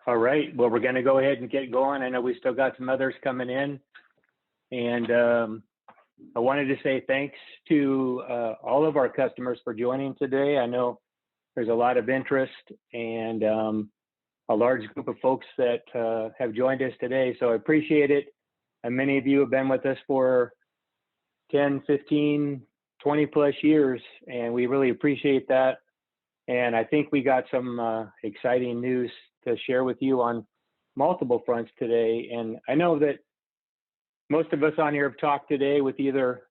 All right. Well, we're going to go ahead and get going. I know we still got some others coming in. And I wanted to say thanks to all of our customers for joining today. I know there's a lot of interest and a large group of folks that have joined us today. So I appreciate it. And many of you have been with us for 10, 15, 20 plus years, and we really appreciate that. And I think we got some exciting news to share with you on multiple fronts today. And I know that most of us on here have talked today with either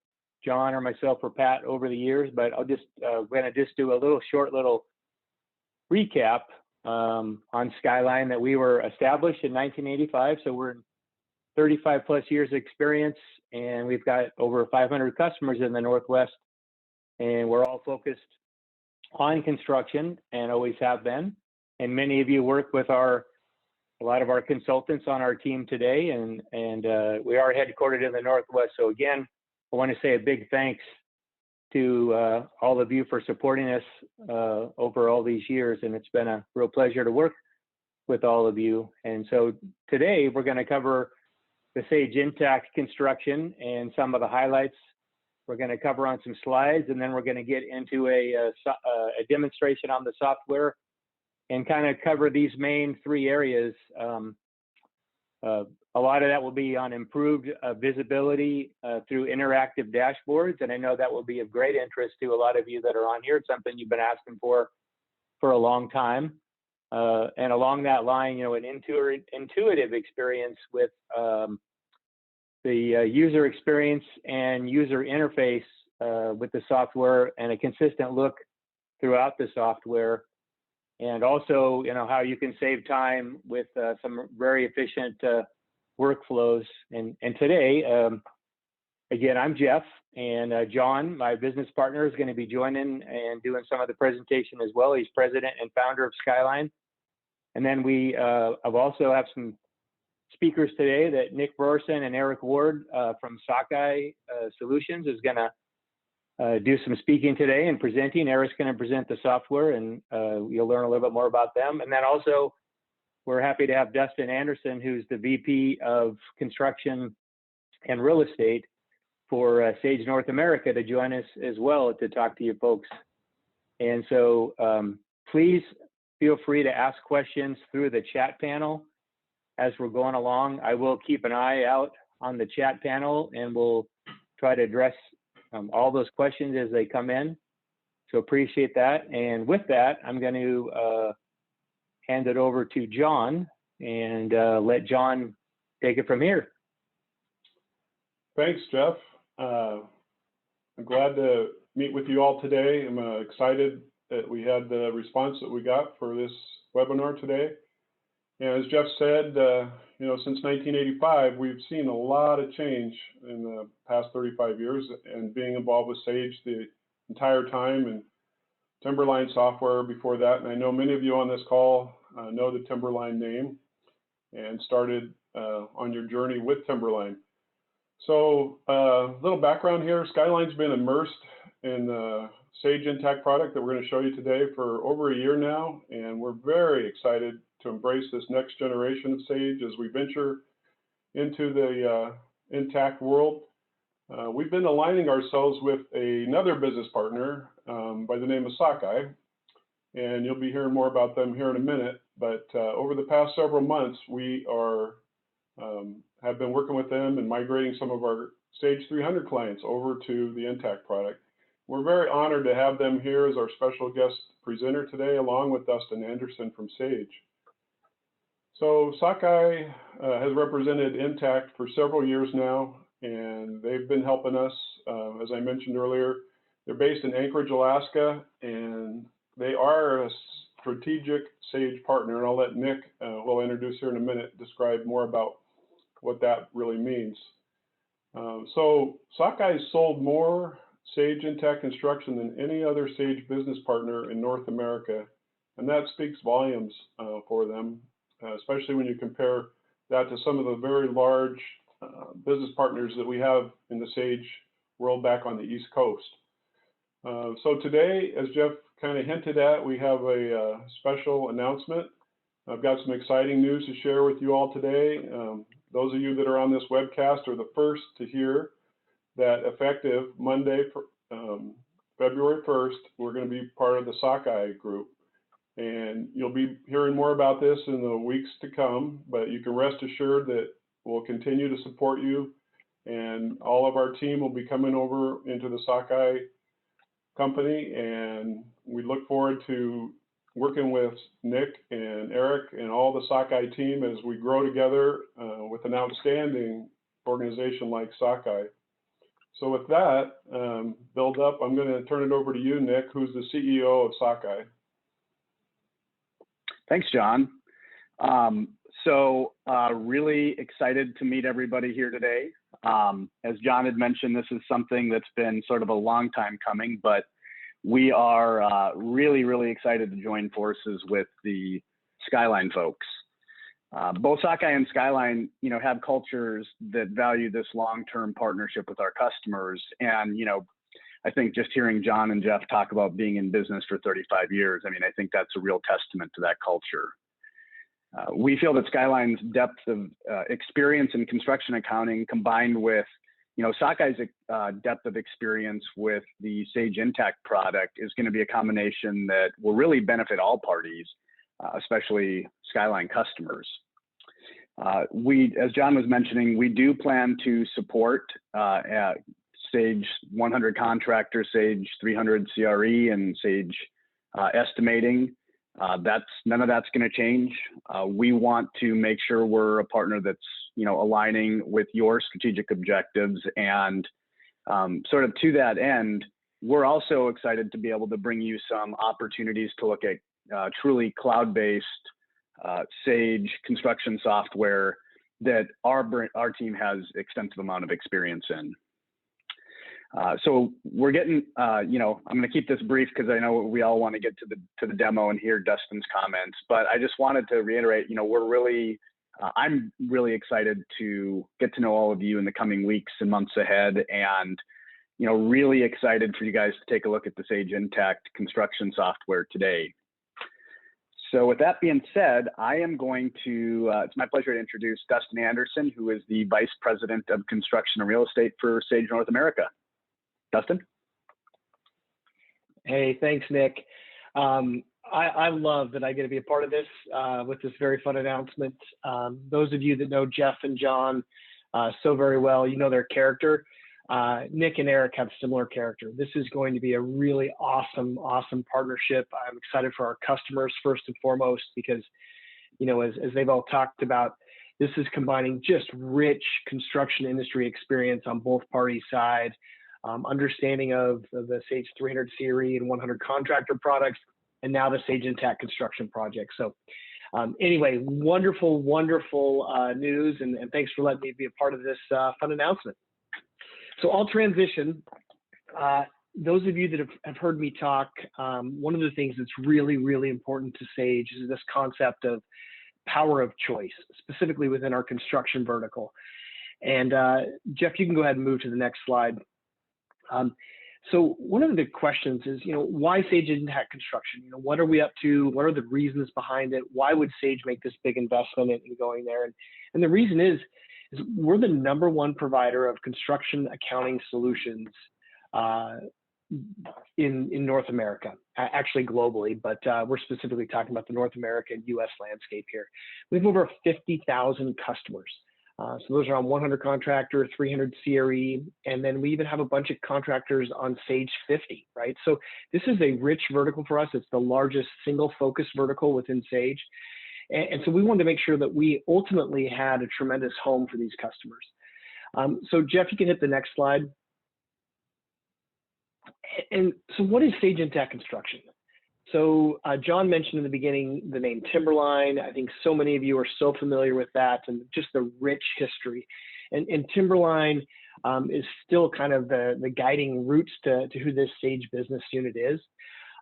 John or myself or Pat over the years, but I'll just, we're going to just do a short little recap on Skyline, that we were established in 1985. So we're 35 plus years experience, and we've got over 500 customers in the Northwest, and we're all focused on construction and always have been. And many of you work with a lot of our consultants on our team today, and we are headquartered in the Northwest. So again, I want to say a big thanks to all of you for supporting us over all these years, and it's been a real pleasure to work with all of you. And so today we're going to cover the Sage Intacct Construction and some of the highlights. We're going to cover on some slides, and then we're going to get into a demonstration on the software and kind of cover these main three areas. A lot of that will be on improved visibility through interactive dashboards, and I know that will be of great interest to a lot of you that are on here. It's something you've been asking for a long time. And along that line, you know, an intuitive experience with the user experience and user interface with the software, and a consistent look throughout the software. And also, you know, how you can save time with some very efficient workflows. And today, again, I'm Jeff, and John, my business partner, is going to be joining and doing some of the presentation as well. He's president and founder of Skyline. And then we also have some speakers today, that Nick Brorson and Eric Ward from Sockeye Solutions is going to do some speaking today and presenting. Eric's going to present the software, and you'll learn a little bit more about them. And then also, we're happy to have Dustin Anderson, who's the VP of Construction and Real Estate for Sage North America, to join us as well to talk to you folks. And so please feel free to ask questions through the chat panel as we're going along. I will keep an eye out on the chat panel, and we'll try to address all those questions as they come in. So appreciate that. And with that, I'm going to hand it over to John and let John take it from here. Thanks, Jeff. I'm glad to meet with you all today. I'm excited that we had the response that we got for this webinar today. And as Jeff said, you know, since 1985, we've seen a lot of change in the past 35 years, and being involved with Sage the entire time, and Timberline software before that. And I know many of you on this call know the Timberline name and started on your journey with Timberline. So a little background here. Skyline's been immersed in the Sage Intacct product that we're going to show you today for over a year now, and we're very excited to embrace this next generation of Sage as we venture into the Intacct world. We've been aligning ourselves with another business partner by the name of Sockeye, and you'll be hearing more about them here in a minute. But over the past several months, we have been working with them and migrating some of our Sage 300 clients over to the Intacct product. We're very honored to have them here as our special guest presenter today, along with Dustin Anderson from Sage. So Sockeye has represented Intacct for several years now, and they've been helping us. As I mentioned earlier, they're based in Anchorage, Alaska, and they are a strategic Sage partner. And I'll let Nick, who I'll introduce here in a minute, describe more about what that really means. So Sockeye sold more Sage Intacct Construction than any other Sage business partner in North America, and that speaks volumes for them, especially when you compare that to some of the very large business partners that we have in the Sage world back on the East Coast. So today, as Jeff kind of hinted at, we have a special announcement I've got some exciting news to share with you all today. Those of you that are on this webcast are the first to hear that effective Monday, February 1st, we're going to be part of the Sockeye group. And you'll be hearing more about this in the weeks to come, but you can rest assured that we'll continue to support you, and all of our team will be coming over into the Sockeye company, and we look forward to working with Nick and Eric and all the Sockeye team as we grow together with an outstanding organization like Sockeye. So with that build up, I'm going to turn it over to you, Nick, who's the CEO of Sockeye. Thanks, John. Really excited to meet everybody here today. As John had mentioned, this is something that's been sort of a long time coming, but we are really excited to join forces with the Skyline folks. Both Sockeye and Skyline, have cultures that value this long-term partnership with our customers. And, I think just hearing John and Jeff talk about being in business for 35 years, I think that's a real testament to that culture. We feel that Skyline's depth of experience in construction accounting combined with, Sockeye's depth of experience with the Sage Intacct product is going to be a combination that will really benefit all parties, especially Skyline customers. As John was mentioning, we do plan to support Sage 100 Contractor, Sage 300 CRE, and Sage Estimating. None of that's going to change. We want to make sure we're a partner that's aligning with your strategic objectives, and sort of to that end, we're also excited to be able to bring you some opportunities to look at truly cloud-based Sage construction software that our team has extensive amount of experience in. So we're getting, I'm going to keep this brief because I know we all want to get to the demo and hear Dustin's comments, but I just wanted to reiterate, I'm really excited to get to know all of you in the coming weeks and months ahead, and, really excited for you guys to take a look at the Sage Intacct construction software today. So with that being said, I am going to, it's my pleasure to introduce Dustin Anderson, who is the Vice President of Construction and Real Estate for Sage North America. Dustin? Hey, thanks, Nick. I love that I get to be a part of this with this very fun announcement. Those of you that know Jeff and John so very well, their character. Nick and Eric have similar character. This is going to be a really awesome partnership. I'm excited for our customers first and foremost because, as they've all talked about, this is combining just rich construction industry experience on both parties' side, understanding of the Sage 300 CRE and 100 Contractor products, and now the Sage Intacct Construction project. So anyway, wonderful news, and thanks for letting me be a part of this fun announcement. So I'll transition. Those of you that have heard me talk, one of the things that's really important to Sage is this concept of power of choice, specifically within our construction vertical. And Jeff, you can go ahead and move to the next slide. So one of the questions is, why Sage Intacct Construction? What are we up to? What are the reasons behind it? Why would Sage make this big investment in going there? And the reason is we're the #1 provider of construction accounting solutions in North America, actually globally, but we're specifically talking about the North American U.S. landscape here. We have over 50,000 customers. So those are on 100 Contractor, 300 CRE, and then we even have a bunch of contractors on Sage 50, right? So this is a rich vertical for us. It's the largest single focus vertical within Sage. And so we wanted to make sure that we ultimately had a tremendous home for these customers. So Jeff, you can hit the next slide. And so what is Sage Intacct Construction? So John mentioned in the beginning the name Timberline. I think so many of you are so familiar with that and just the rich history. And Timberline is still kind of the guiding roots to who this Sage business unit is.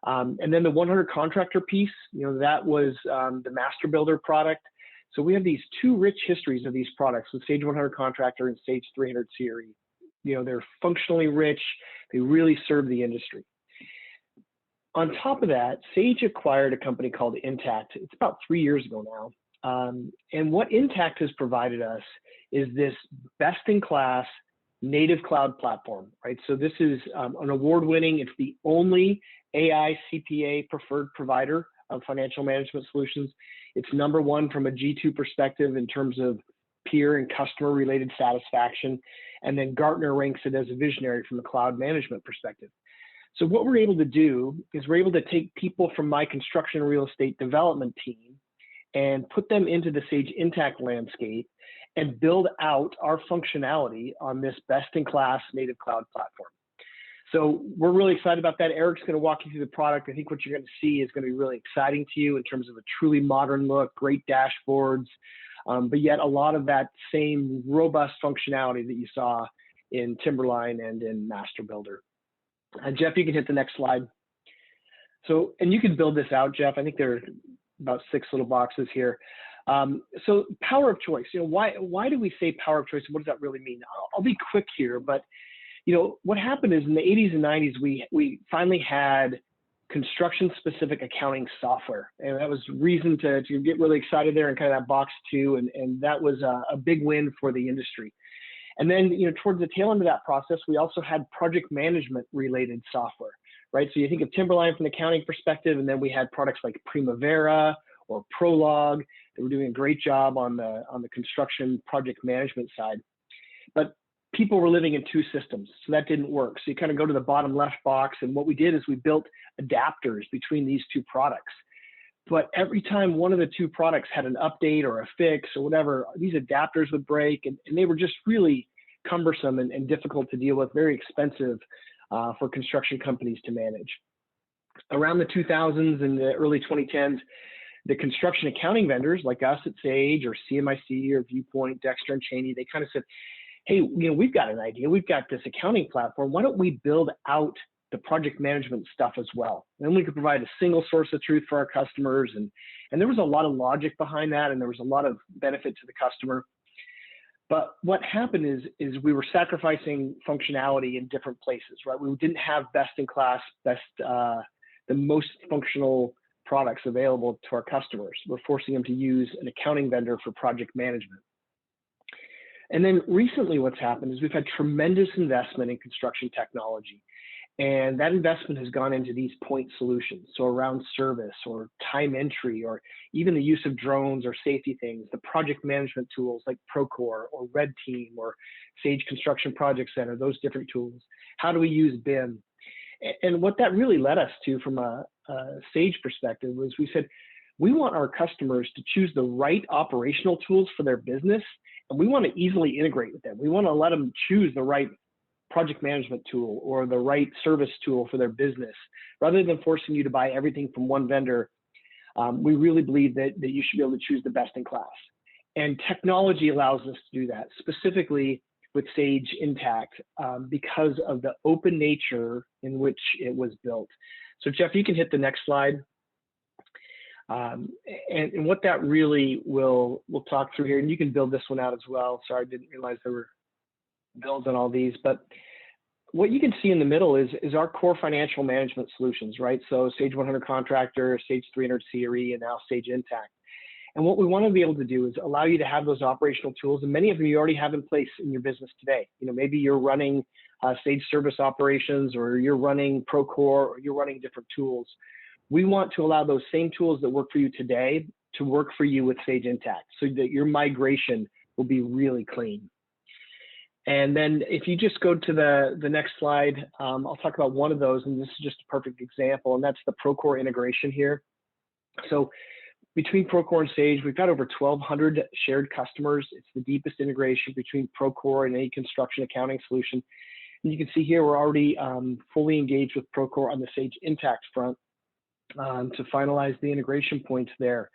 And then the 100 Contractor piece, that was the Master Builder product. So we have these two rich histories of these products with Sage 100 Contractor and Sage 300 CRE. They're functionally rich. They really serve the industry. On top of that, Sage acquired a company called Intacct. It's about 3 years ago now. And what Intacct has provided us is this best-in-class native cloud platform, right? So this is an award-winning, it's the only AI CPA preferred provider of financial management solutions. It's number one from a G2 perspective in terms of peer and customer related satisfaction. And then Gartner ranks it as a visionary from a cloud management perspective. So what we're able to do is we're able to take people from my construction real estate development team and put them into the Sage Intacct landscape and build out our functionality on this best-in-class native cloud platform. So we're really excited about that. Eric's going to walk you through the product. I think what you're going to see is going to be really exciting to you in terms of a truly modern look, great dashboards, but yet a lot of that same robust functionality that you saw in Timberline and in Master Builder. Jeff, you can hit the next slide. So, and you can build this out, Jeff. I think there are about 6 little boxes here. So power of choice, why do we say power of choice? What does that really mean? I'll be quick here, but what happened is in the 80s and 90s, we finally had construction specific accounting software. And that was reason to get really excited there and kind of that box 2. And that was a big win for the industry. And then, towards the tail end of that process, we also had project management related software, right? So you think of Timberline from an accounting perspective, and then we had products like Primavera or Prologue that were doing a great job on the construction project management side. But people were living in 2 systems, so that didn't work. So you kind of go to the bottom left box, and what we did is we built adapters between these 2 products. But every time one of the 2 products had an update or a fix or whatever, these adapters would break, and they were just really cumbersome and difficult to deal with, very expensive for construction companies to manage. Around the 2000s and the early 2010s, the construction accounting vendors like us at Sage or CMIC or Viewpoint, Dexter and Cheney, they kind of said, hey, we've got an idea. We've got this accounting platform. Why don't we build out the project management stuff as well? And then we could provide a single source of truth for our customers. And there was a lot of logic behind that, and there was a lot of benefit to the customer. But what happened is we were sacrificing functionality in different places, right? We didn't have best-in-class, the most functional products available to our customers. We're forcing them to use an accounting vendor for project management. And then recently what's happened is we've had tremendous investment in construction technology. And that investment has gone into these point solutions. So around service or time entry, or even the use of drones or safety things, the project management tools like Procore or Red Team or Sage Construction Project Center, those different tools. How do we use BIM? And what that really led us to from a Sage perspective was we said, we want our customers to choose the right operational tools for their business, and we want to easily integrate with them. We want to let them choose the right project management tool or the right service tool for their business. Rather than forcing you to buy everything from one vendor, we really believe that you should be able to choose the best in class. And technology allows us to do that, specifically with Sage Intacct, because of the open nature in which it was built. So Jeff, you can hit the next slide. And what that really we'll talk through here, and you can build this one out as well. Sorry, I didn't realize there were builds on all these, but what you can see in the middle is our core financial management solutions, right? So Sage 100 Contractor, Sage 300 CRE, and now Sage Intacct. And what we want to be able to do is allow you to have those operational tools, and many of them you already have in place in your business today. Maybe you're running Sage Service Operations, or you're running Procore, or you're running different tools. We want to allow those same tools that work for you today to work for you with Sage Intacct, so that your migration will be really clean. And then if you just go to the next slide, I'll talk about one of those, and this is just a perfect example, and that's the Procore integration here. So between Procore and Sage, we've got over 1,200 shared customers. It's the deepest integration between Procore and any construction accounting solution. And you can see here, we're already fully engaged with Procore on the Sage Intacct front to finalize the integration points there.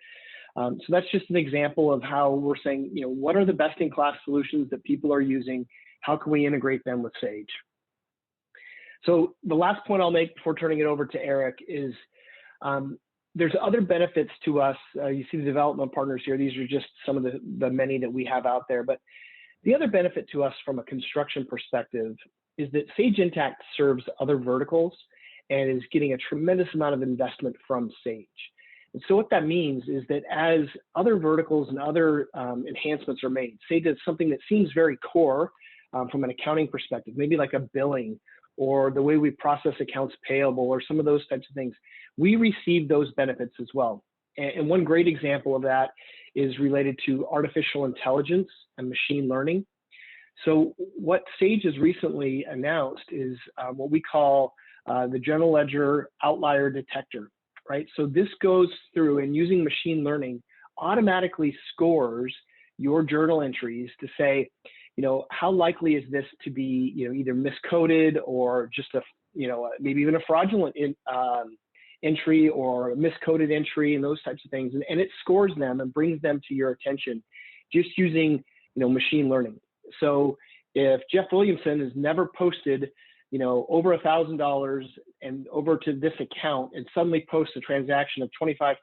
So that's just an example of how we're saying, what are the best-in-class solutions that people are using? How can we integrate them with Sage? So the last point I'll make before turning it over to Eric is there's other benefits to us. You see the development partners here. These are just some of the many that we have out there. But the other benefit to us from a construction perspective is that Sage Intacct serves other verticals, and is getting a tremendous amount of investment from Sage. And so what that means is that as other verticals and other enhancements are made, say that something that seems very core from an accounting perspective, maybe like a billing or the way we process accounts payable or some of those types of things, we receive those benefits as well. And one great example of that is related to artificial intelligence and machine learning. So what Sage has recently announced is what we call the General Ledger Outlier Detector, right? So this goes through and using machine learning automatically scores your journal entries to say, how likely is this to be, either miscoded or just maybe even a fraudulent entry or a miscoded entry and those types of things. And it scores them and brings them to your attention just using, machine learning. So if Jeff Williamson has never posted, over $1,000 and over to this account and suddenly posts a transaction of $25,000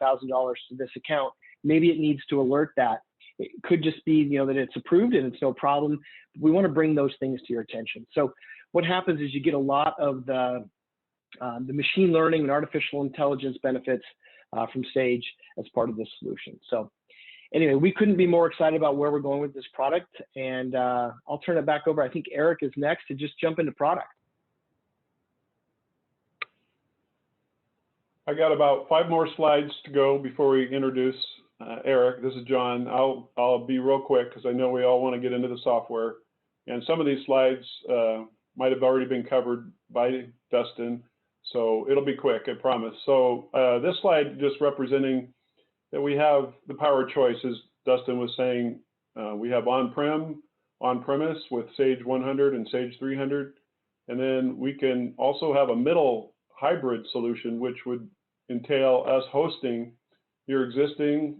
to this account, maybe it needs to alert that. It could just be, that it's approved and it's no problem. We want to bring those things to your attention. So what happens is you get a lot of the machine learning and artificial intelligence benefits from Sage as part of this solution. So anyway, we couldn't be more excited about where we're going with this product. And I'll turn it back over. I think Eric is next to just jump into product. I got about 5 more slides to go before we introduce Eric. This is John. I'll be real quick because I know we all want to get into the software. And some of these slides might have already been covered by Dustin. So it'll be quick, I promise. So this slide just representing that we have the power of choice, as Dustin was saying. We have on-prem, on-premise with Sage 100 and Sage 300. And then we can also have a middle hybrid solution, which would entail us hosting your existing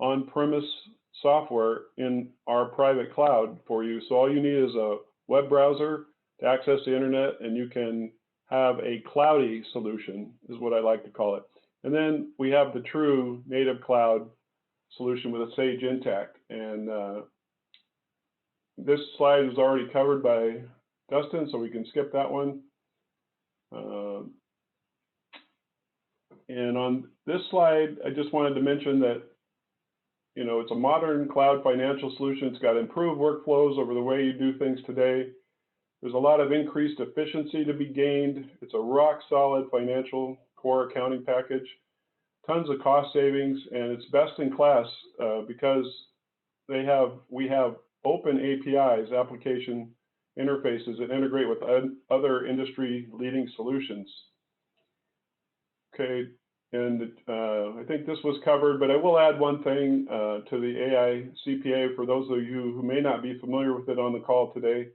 on-premise software in our private cloud for you. So all you need is a web browser to access the internet, and you can have a cloudy solution, is what I like to call it. And then we have the true native cloud solution with a Sage Intacct. And this slide is already covered by Dustin, so we can skip that one. And on this slide, I just wanted to mention that, it's a modern cloud financial solution. It's got improved workflows over the way you do things today. There's a lot of increased efficiency to be gained. It's a rock solid financial core accounting package, tons of cost savings, and it's best in class because we have open APIs, application interfaces that integrate with other industry leading solutions. Okay, and I think this was covered, but I will add one thing to the AI CPA for those of you who may not be familiar with it on the call today.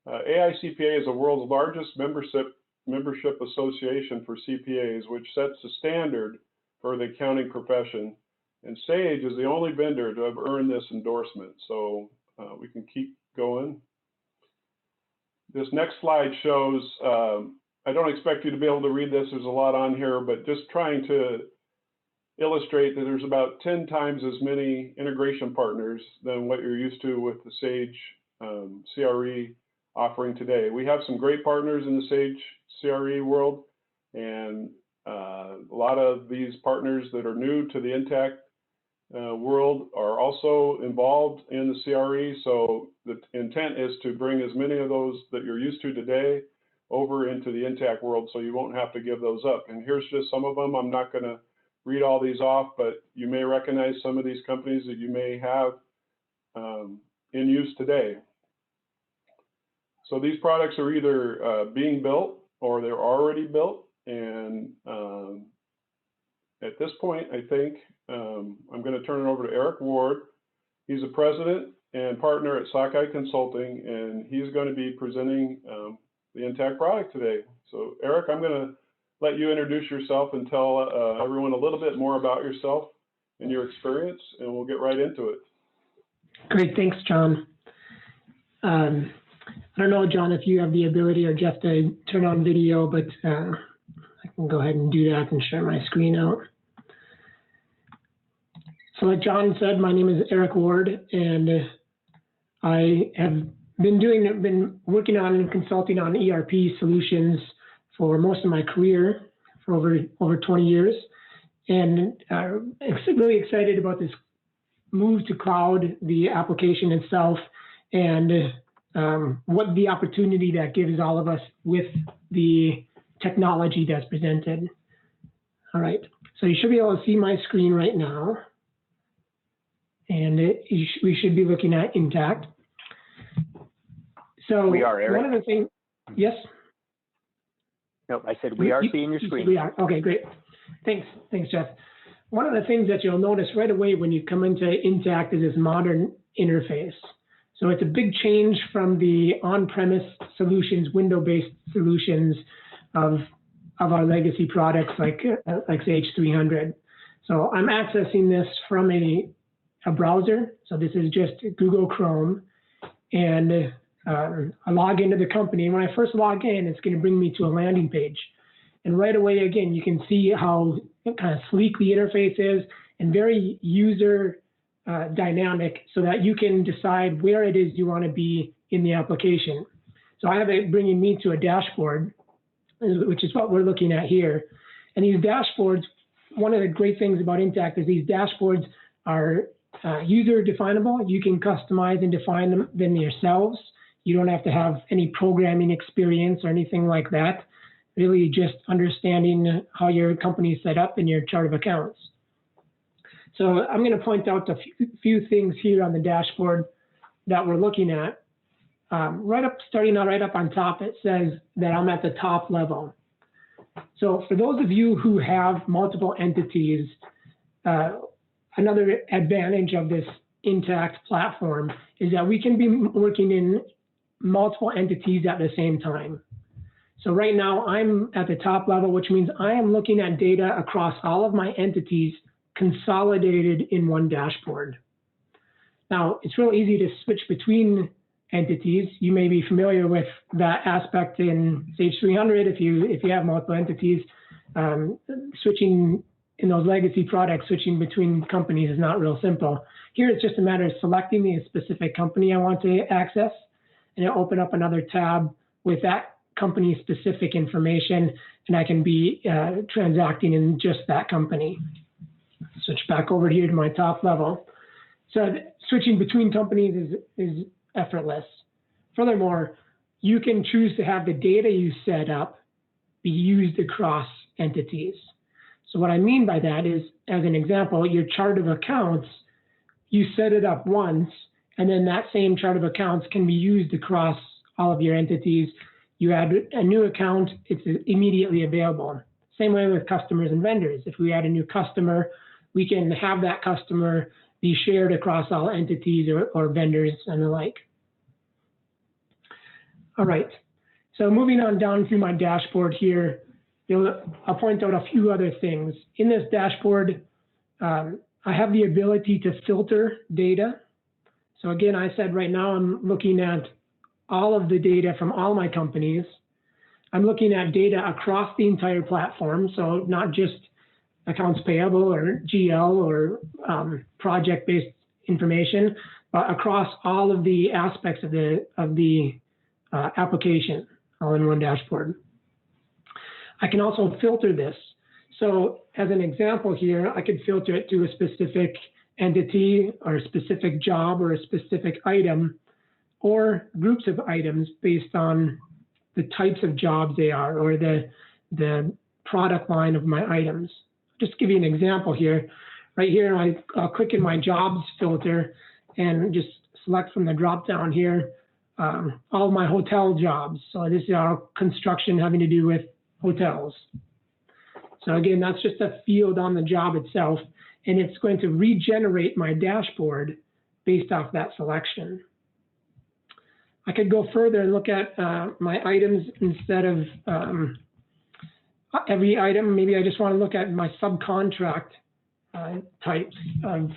AI CPA is the world's largest membership association for CPAs, which sets the standard for the accounting profession. And Sage is the only vendor to have earned this endorsement. So we can keep going. This next slide shows, I don't expect you to be able to read this, there's a lot on here, but just trying to illustrate that there's about 10 times as many integration partners than what you're used to with the Sage CRE offering today. We have some great partners in the Sage CRE world, and a lot of these partners that are new to the Intacct world are also involved in the CRE. So the intent is to bring as many of those that you're used to today over into the Intacct world, so you won't have to give those up. And here's just some of them. I'm not going to read all these off, but you may recognize some of these companies that you may have in use today. So these products are either being built or they're already built. And at this point, I think I'm going to turn it over to Eric Ward. He's a president and partner at Sockeye Consulting, and he's going to be presenting the Intacct product today. So Eric, I'm going to let you introduce yourself and tell everyone a little bit more about yourself and your experience, and we'll get right into it. Great, thanks, John. I don't know, John, if you have the ability or Jeff to turn on video, but I can go ahead and do that and share my screen out. So like John said, my name is Eric Ward, and I have been working on and consulting on ERP solutions for most of my career, for over 20 years. And I'm really excited about this move to cloud, the application itself, and what the opportunity that gives all of us with the technology that's presented. All right, so you should be able to see my screen right now. And we should be looking at Intacct. So We are, Eric. one of the things, yes? No, I said we are seeing your screen. We are, okay, great. Thanks, Jeff. One of the things that you'll notice right away when you come into Intacct is this modern interface. So it's a big change from the on-premise solutions, window-based solutions of our legacy products like Sage 300. So I'm accessing this from a browser. So this is just Google Chrome, and I log into the company. And when I first log in, it's going to bring me to a landing page. And right away, again, you can see how kind of sleek the interface is and very user dynamic, so that you can decide where it is you want to be in the application. So I have it bringing me to a dashboard, which is what we're looking at here. And these dashboards, one of the great things about Intacct is these dashboards are user definable. You can customize and define them yourselves. You don't have to have any programming experience or anything like that. Really just understanding how your company is set up and your chart of accounts. So I'm going to point out a few things here on the dashboard that we're looking at. Starting out right up on top, it says that I'm at the top level. So for those of you who have multiple entities, another advantage of this Intacct platform is that we can be working in multiple entities at the same time. So right now I'm at the top level, which means I am looking at data across all of my entities consolidated in one dashboard. Now, it's real easy to switch between entities. You may be familiar with that aspect in Sage 300 if you have multiple entities. Switching in those legacy products, switching between companies is not real simple. Here, it's just a matter of selecting the specific company I want to access, and it'll open up another tab with that company specific information, and I can be transacting in just that company. Switch back over here to my top level. So switching between companies is effortless. Furthermore, you can choose to have the data you set up be used across entities. So what I mean by that is, as an example, your chart of accounts, you set it up once, and then that same chart of accounts can be used across all of your entities. You add a new account, it's immediately available. Same way with customers and vendors. If we add a new customer, we can have that customer be shared across all entities or vendors and the like. All right, so moving on down through my dashboard here, I'll point out a few other things. In this dashboard, I have the ability to filter data. So again, I said right now I'm looking at all of the data from all my companies. I'm looking at data across the entire platform, so not just accounts payable or GL or project-based information, but across all of the aspects of the application, all in one dashboard. I can also filter this. So as an example here, I could filter it to a specific entity or a specific job or a specific item, or groups of items based on the types of jobs they are or the product line of my items. Just give you an example here. Right here, I'll click in my jobs filter and just select from the drop down here all my hotel jobs. So this is our construction having to do with hotels. So again, that's just a field on the job itself, and it's going to regenerate my dashboard based off that selection. I could go further and look at my items instead of every item. Maybe I just want to look at my subcontract types of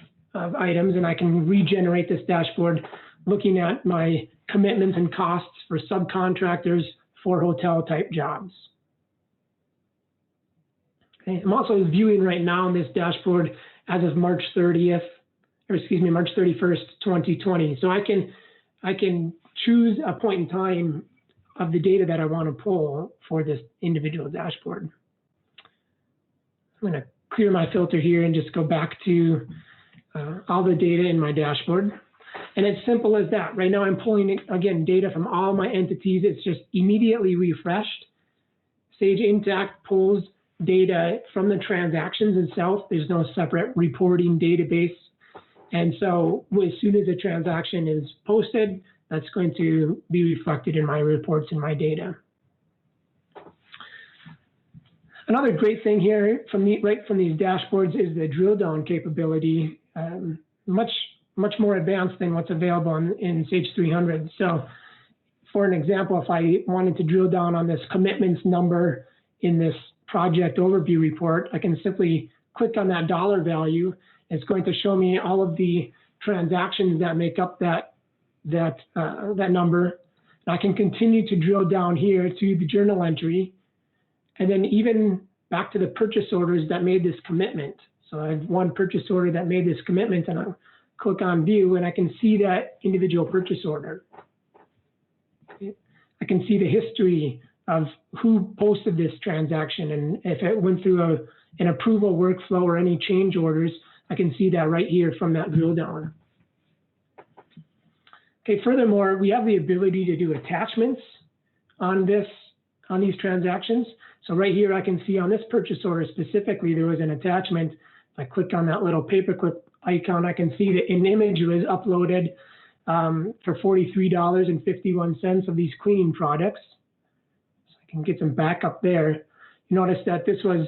items, and I can regenerate this dashboard looking at my commitments and costs for subcontractors for hotel type jobs. Okay. I'm also viewing right now in this dashboard as of March 31st, 2020. So I can choose a point in time of the data that I want to pull for this individual dashboard. I'm going to clear my filter here and just go back to all the data in my dashboard. And it's simple as that. Right now I'm pulling, again, data from all my entities. It's just immediately refreshed. Sage Intacct pulls data from the transactions itself. There's no separate reporting database. And so as soon as a transaction is posted, that's going to be reflected in my reports and my data. Another great thing here right from these dashboards is the drill down capability, much more advanced than what's available in Sage 300. So for an example, if I wanted to drill down on this commitments number in this project overview report, I can simply click on that dollar value. It's going to show me all of the transactions that make up that number. And I can continue to drill down here to the journal entry, and then even back to the purchase orders that made this commitment. So I have one purchase order that made this commitment, and I'll click on view, and I can see that individual purchase order. I can see the history of who posted this transaction, and if it went through an approval workflow or any change orders, I can see that right here from that drill down. Okay, furthermore, we have the ability to do attachments on these transactions. So right here, I can see on this purchase order specifically, there was an attachment. If I click on that little paperclip icon, I can see that an image was uploaded for $43.51 of these cleaning products. So I can get them back up there. You notice that this was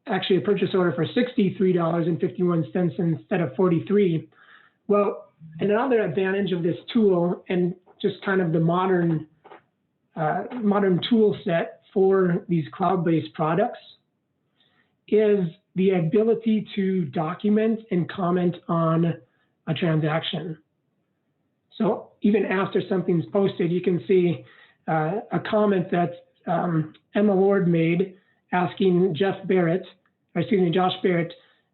actually a purchase order for $63.51 instead of $43. Well, another advantage of this tool, and just kind of the modern tool set for these cloud-based products, is the ability to document and comment on a transaction. So even after something's posted, you can see a comment that Emma Ward made asking Josh Barrett,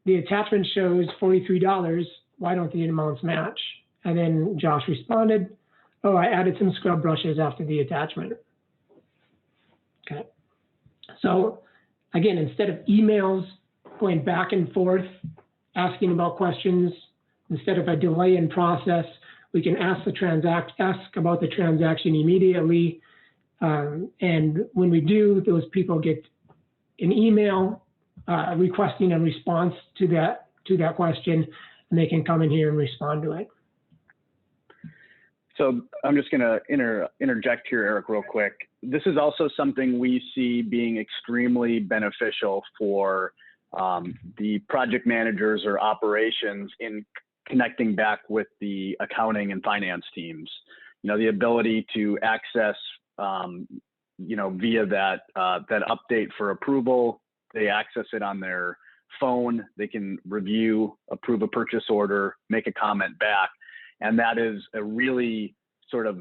the attachment shows $43. Why don't the amounts match? And then Josh responded, oh, I added some scrub brushes after the attachment. Okay. So again, instead of emails going back and forth, asking about questions, instead of a delay in process, we can ask about the transaction immediately. And when we do, those people get an email requesting a response to that question, and they can come in here and respond to it. So I'm just going to interject here, Eric, real quick. This is also something we see being extremely beneficial for the project managers or operations in connecting back with the accounting and finance teams. You know, the ability to access, you know, via that update for approval. They access it on their phone. They can review, approve a purchase order, make a comment back. And that is a really sort of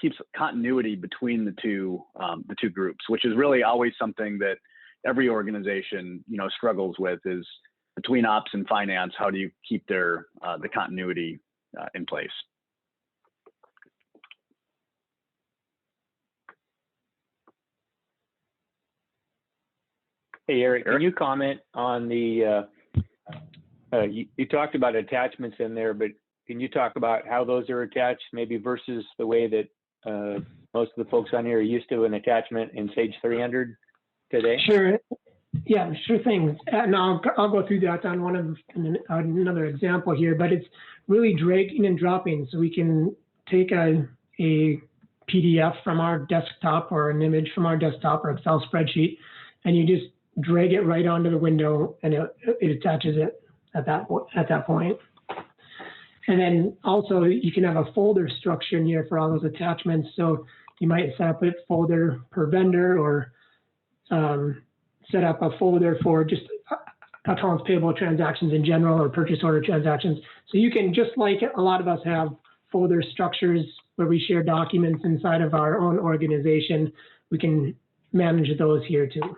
keeps continuity between the two groups, which is really always something that every organization, you know, struggles with, is between ops and finance. How do you keep the continuity in place? Hey, Eric, can you comment on the, you talked about attachments in there, but can you talk about how those are attached, maybe versus the way that most of the folks on here are used to an attachment in Sage 300 today? Sure. Yeah, sure thing. And I'll go through that on another example here, but it's really dragging and dropping. So we can take a PDF from our desktop or an image from our desktop or Excel spreadsheet, and you just drag it right onto the window, and it attaches it at that point. And then also you can have a folder structure in here for all those attachments. So you might set up a folder per vendor, or set up a folder for just accounts payable transactions in general, or purchase order transactions. So you can, just like a lot of us have folder structures where we share documents inside of our own organization, we can manage those here too.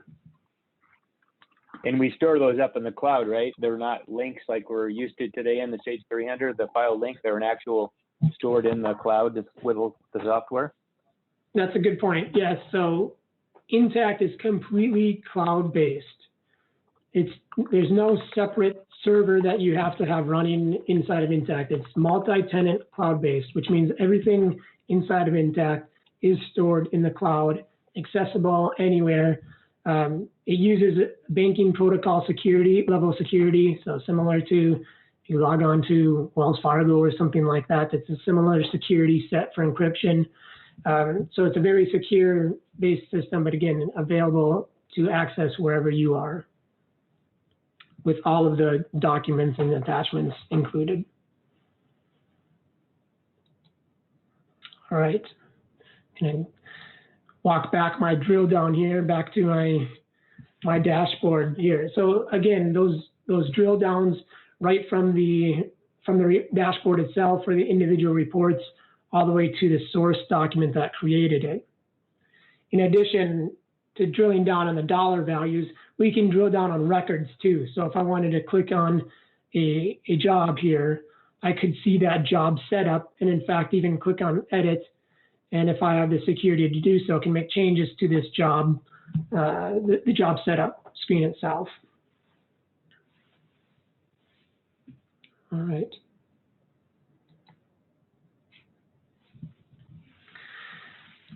And we store those up in the cloud, right? They're not links like we're used to today in the Sage 300, the file link. They're an actual stored in the cloud with the software. That's a good point. Yes, so Intacct is completely cloud-based. There's no separate server that you have to have running inside of Intacct. It's multi-tenant cloud-based, which means everything inside of Intacct is stored in the cloud, accessible anywhere. It uses banking protocol security, level security, so similar to if you log on to Wells Fargo or something like that. It's a similar security set for encryption. So it's a very secure-based system, but again, available to access wherever you are, with all of the documents and attachments included. All right, can I walk back my drill down here, back to my dashboard here. So again, those drill downs right from the dashboard itself for the individual reports all the way to the source document that created it. In addition to drilling down on the dollar values, we can drill down on records too. So if I wanted to click on a job here, I could see that job setup, and in fact, even click on edit. And if I have the security to do so, I can make changes to this job, the job setup screen itself. All right.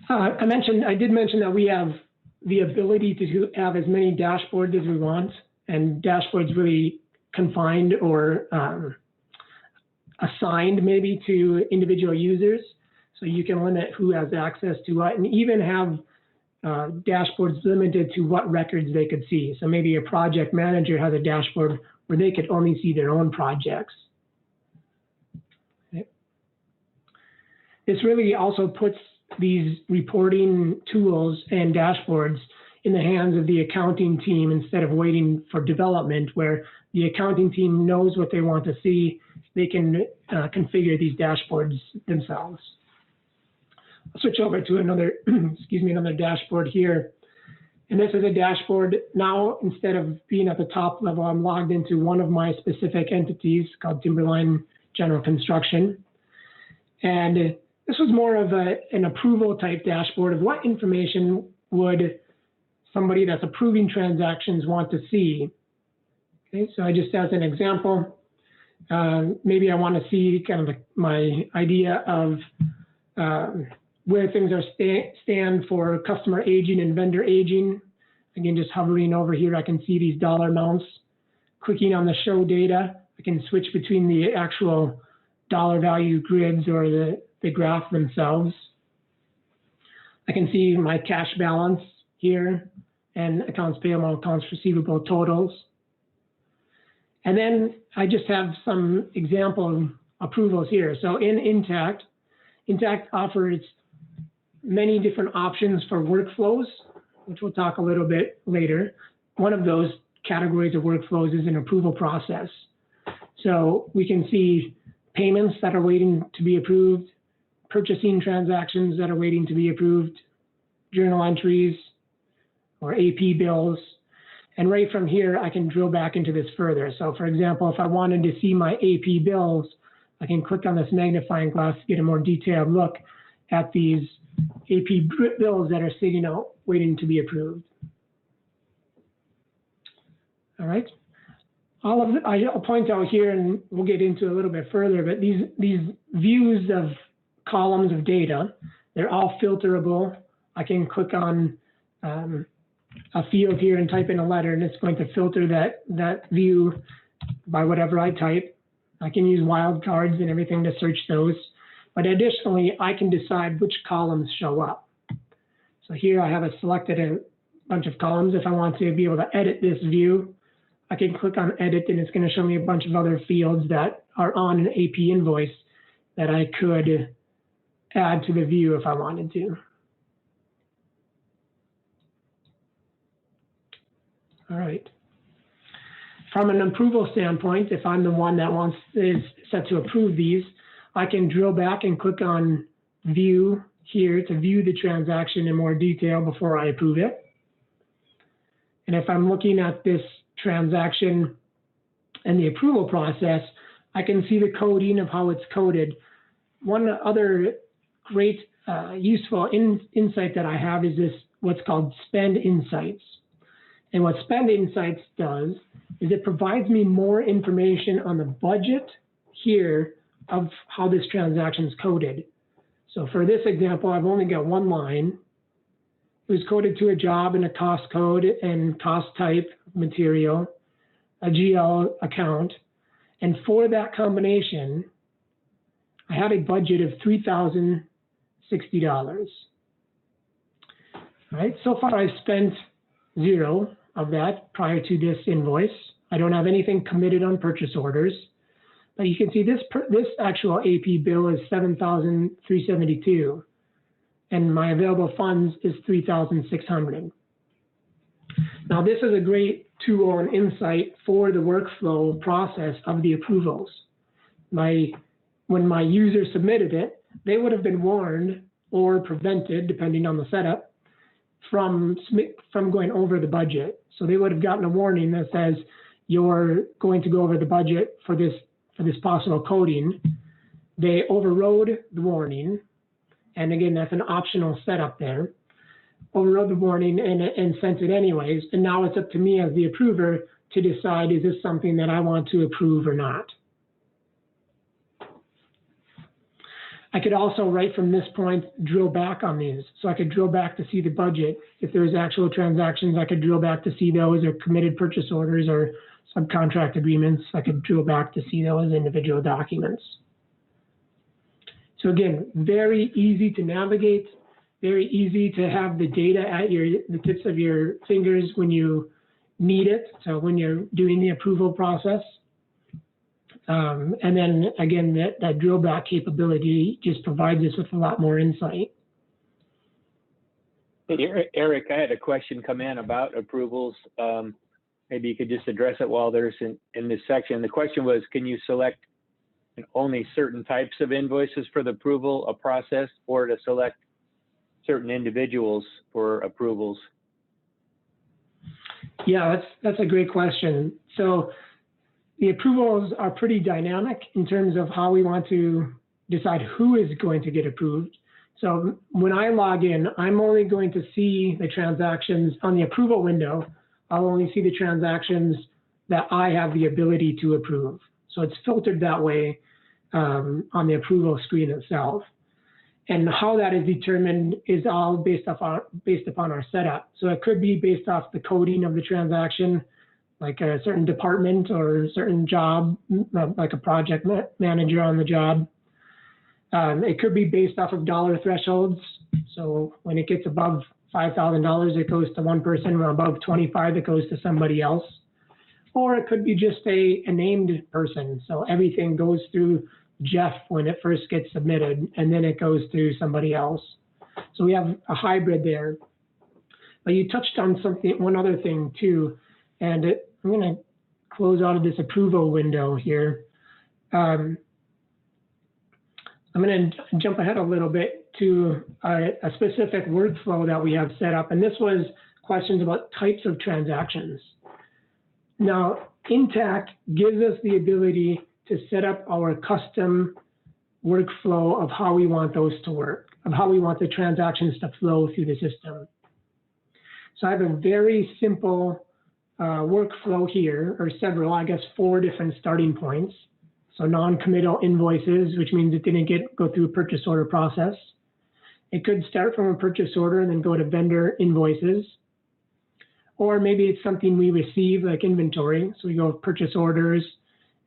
I did mention that we have the ability to have as many dashboards as we want, and dashboards really confined or assigned maybe to individual users. So you can limit who has access to what, and even have dashboards limited to what records they could see. So maybe a project manager has a dashboard where they could only see their own projects. Okay. This really also puts these reporting tools and dashboards in the hands of the accounting team instead of waiting for development, where the accounting team knows what they want to see. They can configure these dashboards themselves. I'll switch over to another, another dashboard here. And this is a dashboard. Now, instead of being at the top level, I'm logged into one of my specific entities called Timberline General Construction. And this was more of an approval type dashboard of what information would somebody that's approving transactions want to see. Okay, so I just, as an example, maybe I want to see kind of my idea of where things are stand for customer aging and vendor aging. Again, just hovering over here, I can see these dollar amounts. Clicking on the show data, I can switch between the actual dollar value grids or the graph themselves. I can see my cash balance here and accounts payable, accounts receivable totals. And then I just have some example approvals here. So in Intacct offers many different options for workflows, which we'll talk a little bit later. One of those categories of workflows is an approval process. So we can see payments that are waiting to be approved, purchasing transactions that are waiting to be approved, journal entries, or AP bills. And right from here, I can drill back into this further. So for example, if I wanted to see my AP bills, I can click on this magnifying glass to get a more detailed look at these AP bills that are sitting out waiting to be approved. All right. I'll point out here, and we'll get into a little bit further, but these views of columns of data, they're all filterable. I can click on a field here and type in a letter, and it's going to filter that view by whatever I type. I can use wildcards and everything to search those. But additionally, I can decide which columns show up. So here I have selected a bunch of columns. If I want to be able to edit this view, I can click on edit, and it's going to show me a bunch of other fields that are on an AP invoice that I could add to the view if I wanted to. All right. From an approval standpoint, if I'm the one that is set to approve these, I can drill back and click on view here to view the transaction in more detail before I approve it. And if I'm looking at this transaction and the approval process, I can see the coding of how it's coded. One other great useful insight that I have is this, what's called Spend Insights. And what Spend Insights does is it provides me more information on the budget here of how this transaction is coded. So for this example, I've only got one line. It was coded to a job and a cost code and cost type, material, a GL account. And for that combination, I had a budget of $3,060. All right, so far I've spent zero of that prior to this invoice. I don't have anything committed on purchase orders. But you can see this actual AP bill is $7,372, and my available funds is $3,600. Now this is a great tool and insight for the workflow process of the approvals. When my user submitted it, they would have been warned or prevented, depending on the setup, from going over the budget. So they would have gotten a warning that says, you're going to go over the budget for this possible coding. They overrode the warning, and again, that's an optional setup there. Overrode the warning and sent it anyways, and now it's up to me as the approver to decide, is this something that I want to approve or not? I could also, right from this point, drill back on these. So I could drill back to see the budget. If there's actual transactions, I could drill back to see those, or committed purchase orders, or subcontract agreements. I could drill back to see those individual documents. So again, very easy to navigate, very easy to have the data at the tips of your fingers when you need it. So when you're doing the approval process. And then again, that drill back capability just provides us with a lot more insight. Hey, Eric, I had a question come in about approvals. Maybe you could just address it while there's in this section. The question was, can you select only certain types of invoices for the approval of process, or to select certain individuals for approvals? Yeah, that's a great question. So the approvals are pretty dynamic in terms of how we want to decide who is going to get approved. So when I log in, I'm only going to see the transactions on the approval window. I'll only see the transactions that I have the ability to approve. So it's filtered that way on the approval screen itself. And how that is determined is all based upon our setup. So it could be based off the coding of the transaction, like a certain department or a certain job, like a project manager on the job. It could be based off of dollar thresholds. So when it gets above $5,000, it goes to one person, or above 25, it goes to somebody else. Or it could be just a named person. So everything goes through Jeff when it first gets submitted, and then it goes through somebody else. So we have a hybrid there. But you touched on one other thing too, and I'm going to close out of this approval window here. I'm going to jump ahead a little bit to a specific workflow that we have set up. And this was questions about types of transactions. Now, Intacct gives us the ability to set up our custom workflow of how we want those to work, of how we want the transactions to flow through the system. So I have a very simple workflow here, or several, I guess 4 different starting points. So non-committal invoices, which means it didn't go through a purchase order process. It could start from a purchase order and then go to vendor invoices. Or maybe it's something we receive, like inventory. So we go purchase orders,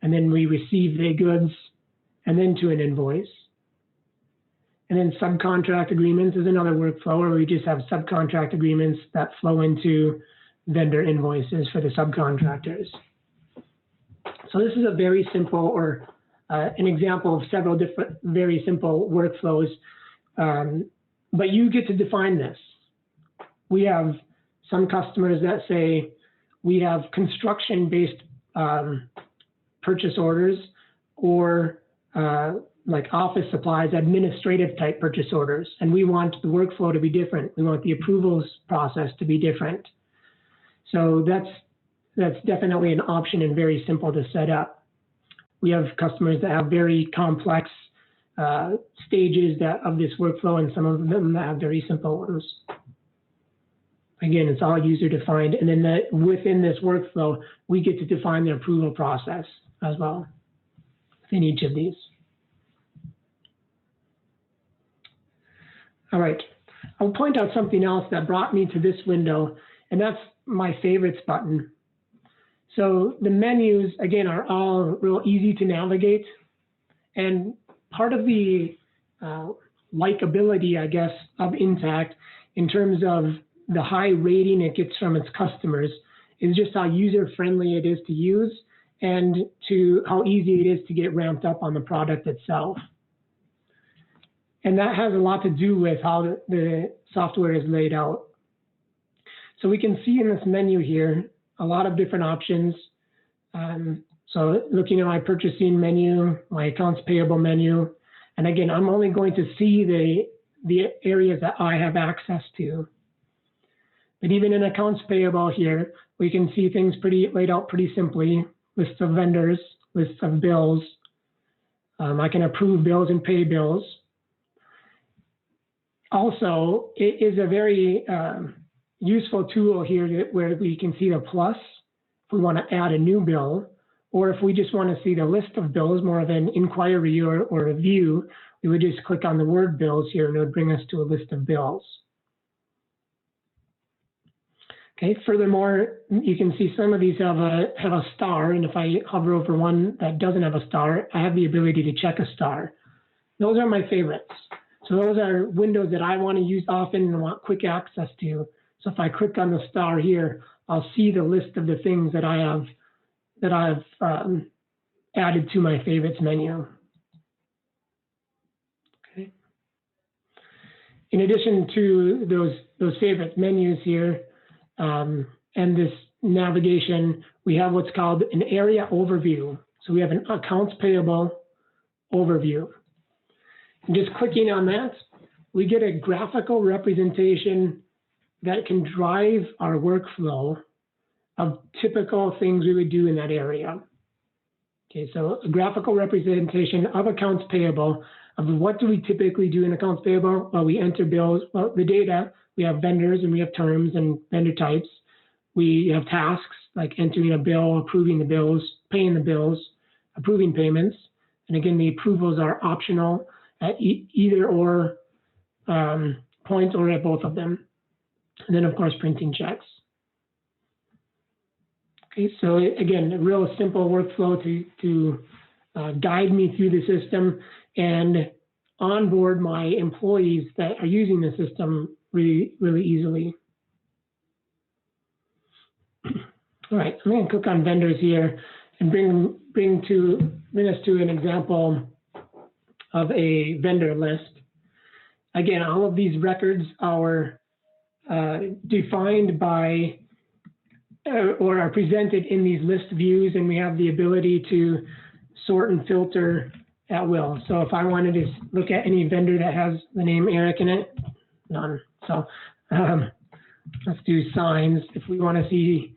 and then we receive the goods, and then to an invoice. And then subcontract agreements is another workflow where we just have subcontract agreements that flow into vendor invoices for the subcontractors. So this is a very simple, or an example of several different very simple workflows, but you get to define this. We have some customers that say we have construction-based purchase orders, or like office supplies, administrative type purchase orders, and we want the workflow to be different. We want the approvals process to be different. So that's definitely an option and very simple to set up. We have customers that have very complex stages of this workflow, and some of them have very simple ones. Again, it's all user defined, and then within this workflow, we get to define the approval process as well within each of these. All right, I'll point out something else that brought me to this window, and that's my favorites button. So the menus, again, are all real easy to navigate, and part of the likability, I guess, of Intacct in terms of the high rating it gets from its customers is just how user-friendly it is to use and to how easy it is to get ramped up on the product itself. And that has a lot to do with how the software is laid out. So we can see in this menu here a lot of different options. So looking at my purchasing menu, my accounts payable menu, and again, I'm only going to see the areas that I have access to. But even in accounts payable here, we can see things laid out pretty simply. Lists of vendors, lists of bills. I can approve bills and pay bills. Also, it is a very useful tool here where we can see the plus if we want to add a new bill, or if we just want to see the list of bills, more of an inquiry or a view, we would just click on the word bills here and it would bring us to a list of bills. Okay, furthermore, you can see some of these have a star, and if I hover over one that doesn't have a star, I have the ability to check a star. Those are my favorites. So those are windows that I want to use often and want quick access to. So if I click on the star here, I'll see the list of the things that I've added to my favorites menu. Okay. In addition to those favorite menus here, and this navigation, we have what's called an area overview. So we have an accounts payable overview. And just clicking on that, we get a graphical representation that can drive our workflow of typical things we would do in that area. Okay, so a graphical representation of accounts payable, of what do we typically do in accounts payable? Well, we enter bills, well, the data, we have vendors and we have terms and vendor types. We have tasks like entering a bill, approving the bills, paying the bills, approving payments. And again, the approvals are optional at either or point or at both of them. And then of course, printing checks. Okay, so again, a real simple workflow to guide me through the system and onboard my employees that are using the system really easily. All right, I'm going to click on vendors here and bring us to an example of a vendor list. Again, all of these records are defined by or are presented in these list views, and we have the ability to sort and filter at will. So if I wanted to look at any vendor that has the name Eric in it, none. So let's do signs. If we want to see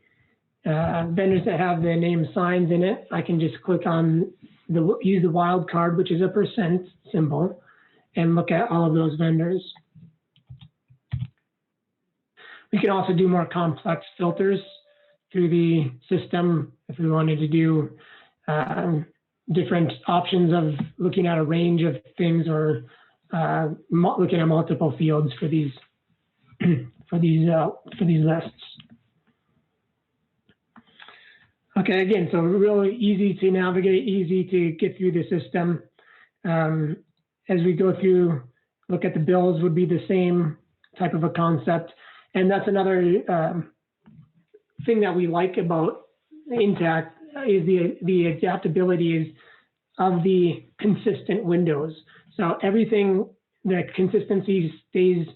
vendors that have the name signs in it, I can just click on use the wildcard, which is a % symbol, and look at all of those vendors. We can also do more complex filters through the system if we wanted to do different options of looking at a range of things or looking at multiple fields for these lists. Okay, again, so really easy to navigate, easy to get through the system. As we go through, look at the bills would be the same type of a concept. And that's another thing that we like about Intacct is the adaptability of the consistent windows. So everything, the consistency stays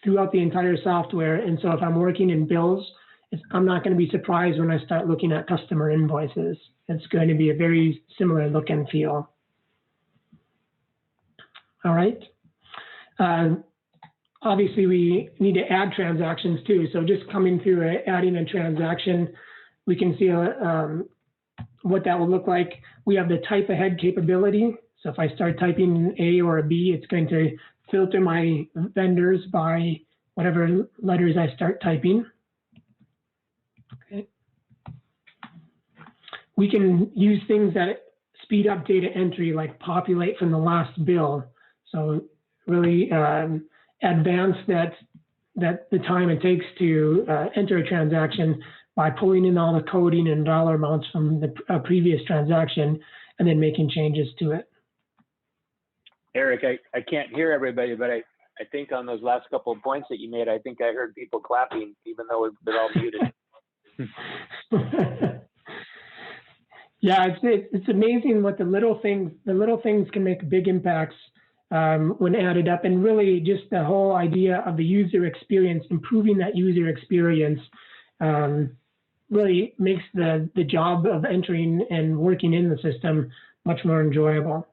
throughout the entire software. And so if I'm working in bills, I'm not going to be surprised when I start looking at customer invoices. It's going to be a very similar look and feel. All right. Obviously, we need to add transactions too. So just coming through adding a transaction, we can see what that will look like. We have the type ahead capability. So if I start typing an A or a B, it's going to filter my vendors by whatever letters I start typing. Okay. We can use things that speed up data entry, like populate from the last bill. So really advance that the time it takes to enter a transaction by pulling in all the coding and dollar amounts from the previous transaction and then making changes to it. Eric, I can't hear everybody, but I think on those last couple of points that you made, I think I heard people clapping, even though they're all muted. Yeah, it's amazing what the little things can make big impacts when added up, and really just the whole idea of the user experience, improving that user experience, really makes the job of entering and working in the system much more enjoyable.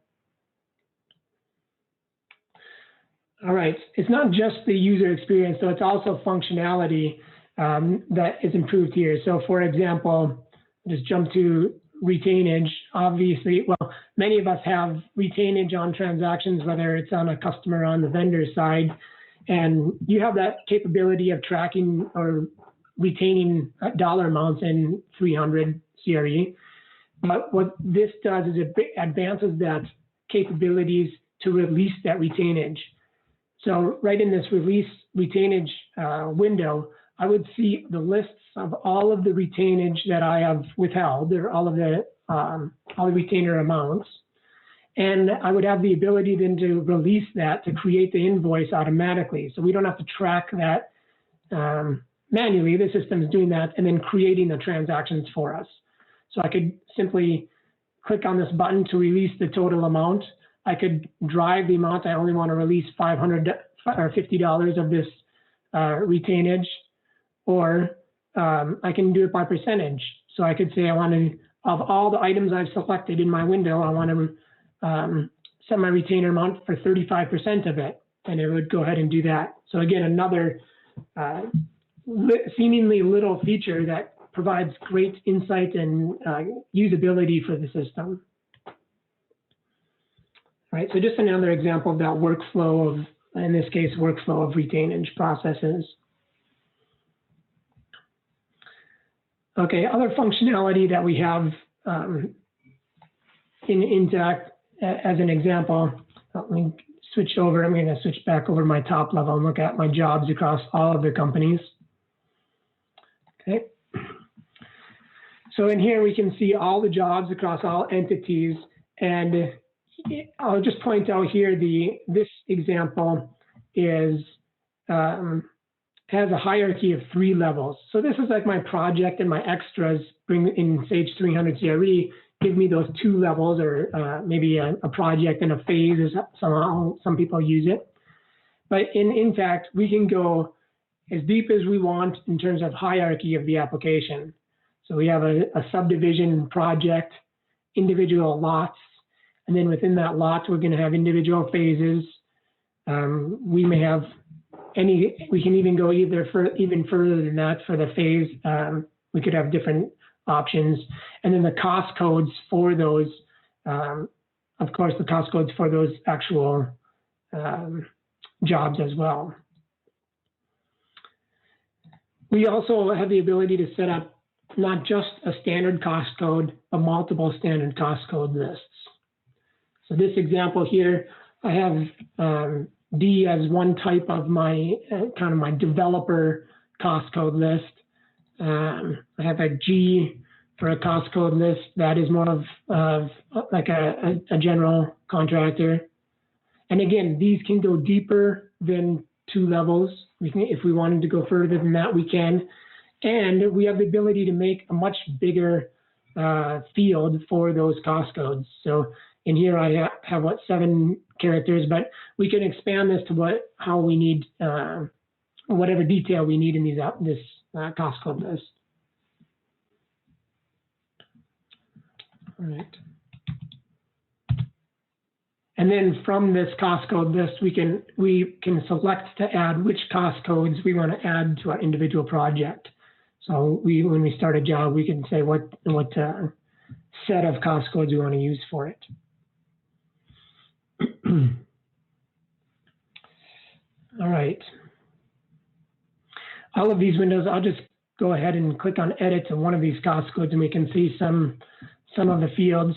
All right, it's not just the user experience, though, it's also functionality that is improved here. So for example, just jump to retainage. Obviously, well, many of us have retainage on transactions, whether it's on a customer or on the vendor side, and you have that capability of tracking or retaining dollar amounts in 300 CRE. But what this does is it advances that capabilities to release that retainage. So right in this release retainage window, I would see the lists of all of the retainage that I have withheld, or all the retainer amounts. And I would have the ability then to release that to create the invoice automatically. So we don't have to track that manually. The system is doing that and then creating the transactions for us. So I could simply click on this button to release the total amount. I could drive the amount. I only want to release $500 or $50 of this retainage, or I can do it by percentage. So I could say I want to, of all the items I've selected in my window, I want to set my retainer amount for 35% of it, and it would go ahead and do that. So again, another seemingly little feature that provides great insight and usability for the system. All right, so just another example of that workflow of, in this case, workflow of retainage processes. Okay, other functionality that we have in Intacct, as an example, let me switch over. I'm going to switch back over to my top level and look at my jobs across all of the companies. Okay. So in here, we can see all the jobs across all entities, and I'll just point out here, this example is has a hierarchy of 3 levels. So this is like my project, and my extras bring in Sage 300 CRE, give me those 2 levels, or maybe a project and a phase is somehow some people use it. But in Intacct, we can go as deep as we want in terms of hierarchy of the application. So we have a subdivision project, individual lots, and then within that lot, we're going to have individual phases. We may have we can even go even further than that for the phase. We could have different options. And then the cost codes for those, of course, the cost codes for those actual jobs as well. We also have the ability to set up not just a standard cost code, but multiple standard cost code lists. So this example here, I have D as one type of my kind of my developer cost code list. I have a G for a cost code list that is more of like a general contractor. And again, these can go deeper than 2 levels. We can, if we wanted to go further than that, we can. And we have the ability to make a much bigger field for those cost codes. So in here, I have 7 characters, but we can expand this to how we need, whatever detail we need in this cost code list. All right. And then from this cost code list, we can select to add which cost codes we want to add to our individual project. So when we start a job, we can say what set of cost codes we want to use for it. All right. All of these windows, I'll just go ahead and click on edit to one of these cost codes and we can see some of the fields.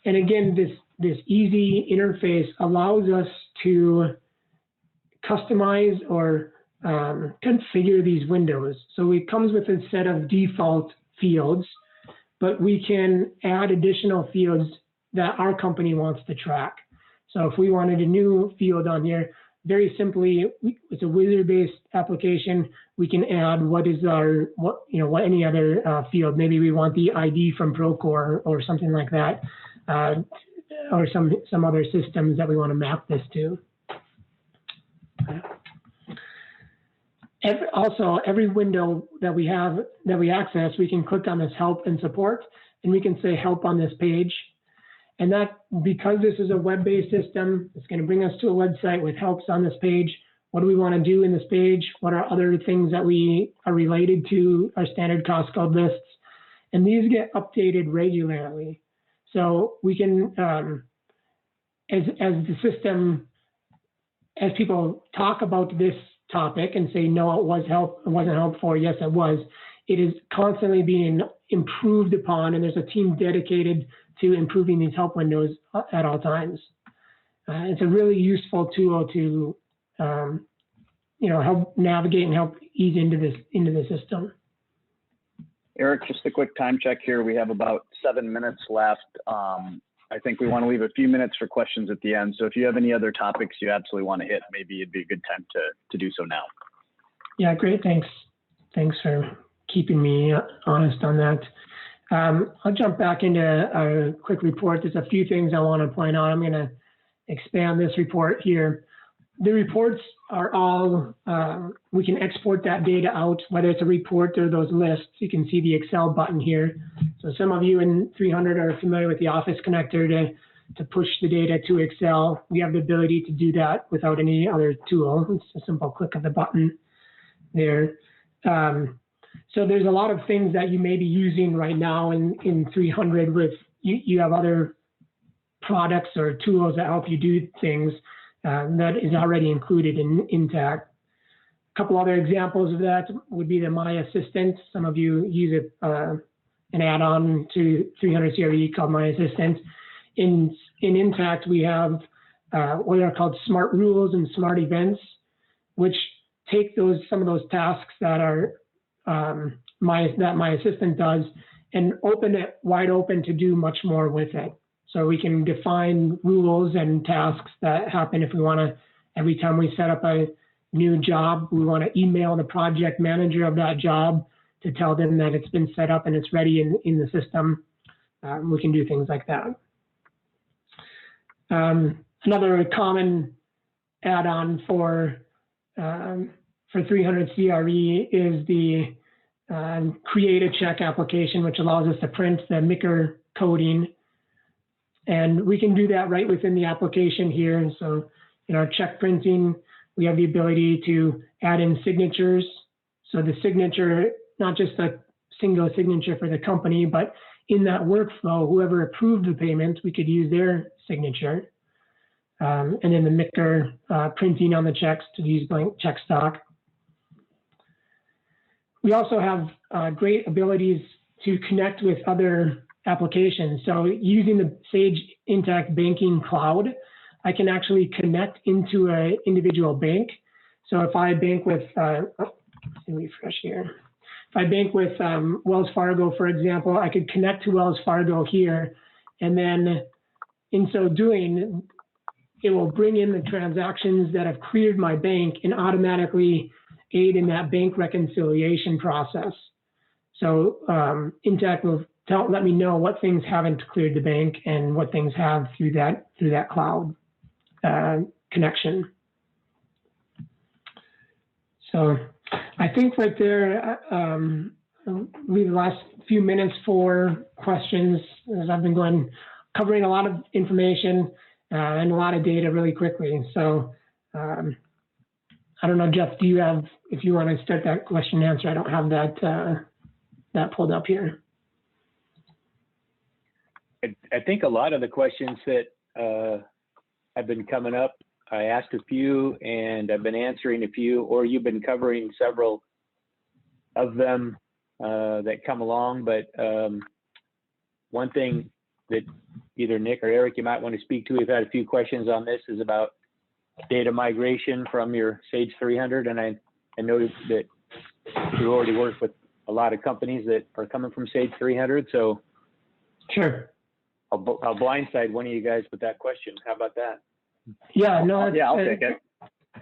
And again, this easy interface allows us to customize or configure these windows. So it comes with a set of default fields, but we can add additional fields that our company wants to track. So if we wanted a new field on here, very simply, it's a wizard-based application. We can add what any other field. Maybe we want the ID from Procore or something like that, or some other systems that we want to map this to. Every window that we access, we can click on this help and support, and we can say help on this page. And that, because this is a web-based system, it's going to bring us to a website with helps on this page. What do we want to do in this page? What are other things that we are related to our standard cost code lists? And these get updated regularly. So we can, as the system, as people talk about this topic and say, no, it wasn't helpful, or yes, it was, it is constantly being improved upon, and there's a team dedicated to improving these help windows at all times. It's a really useful tool to help navigate and help ease into the system. Eric, just a quick time check here. We have about 7 minutes left. I think we want to leave a few minutes for questions at the end. So if you have any other topics you absolutely want to hit, maybe it'd be a good time to do so now. Yeah, great. Thanks. Thanks for keeping me honest on that. I'll jump back into a quick report. There's a few things I want to point out. I'm going to expand this report here. The reports are all, we can export that data out, whether it's a report or those lists. You can see the Excel button here. So some of you in 300 are familiar with the Office connector to push the data to Excel. We have the ability to do that without any other tool. It's a simple click of the button there. So there's a lot of things that you may be using right now in 300 with, you have other products or tools that help you do things that is already included in Intacct. A couple other examples of that would be the My Assistant. Some of you use an add-on to 300 CRE called My Assistant. In Intacct, we have what are called smart rules and smart events, which take some of those tasks that are that My Assistant does and open it wide open to do much more with it. So we can define rules and tasks that happen if we want to, every time we set up a new job, we want to email the project manager of that job to tell them that it's been set up and it's ready in the system. We can do things like that. Another common add-on for 300 CRE is the Create a Check application, which allows us to print the MICR coding. And we can do that right within the application here. And so in our check printing, we have the ability to add in signatures. So the signature, not just a single signature for the company, but in that workflow, whoever approved the payment, we could use their signature. And then the MICR printing on the checks to use blank check stock. We also have great abilities to connect with other applications. So using the Sage Intacct Banking Cloud, I can actually connect into an individual bank. So if I bank with, let me refresh here. If I bank with Wells Fargo, for example, I could connect to Wells Fargo here. And then in so doing, it will bring in the transactions that have cleared my bank and automatically aid in that bank reconciliation process. So Intacct will let me know what things haven't cleared the bank and what things have through that cloud connection. So I think right there, leave the last few minutes for questions, as I've been covering a lot of information and a lot of data really quickly. So I don't know, Jeff, if you want to start that question and answer, I don't have that pulled up here. I think a lot of the questions that have been coming up. I asked a few and I've been answering a few, or you've been covering several of them that come along. But one thing that either Nick or Eric, you might want to speak to, we've had a few questions on this, is about data migration from your Sage 300. And I know that you already work with a lot of companies that are coming from Sage 300. So Sure. I'll blindside one of you guys with that question. How about that? Yeah, no. Yeah, I'll take it.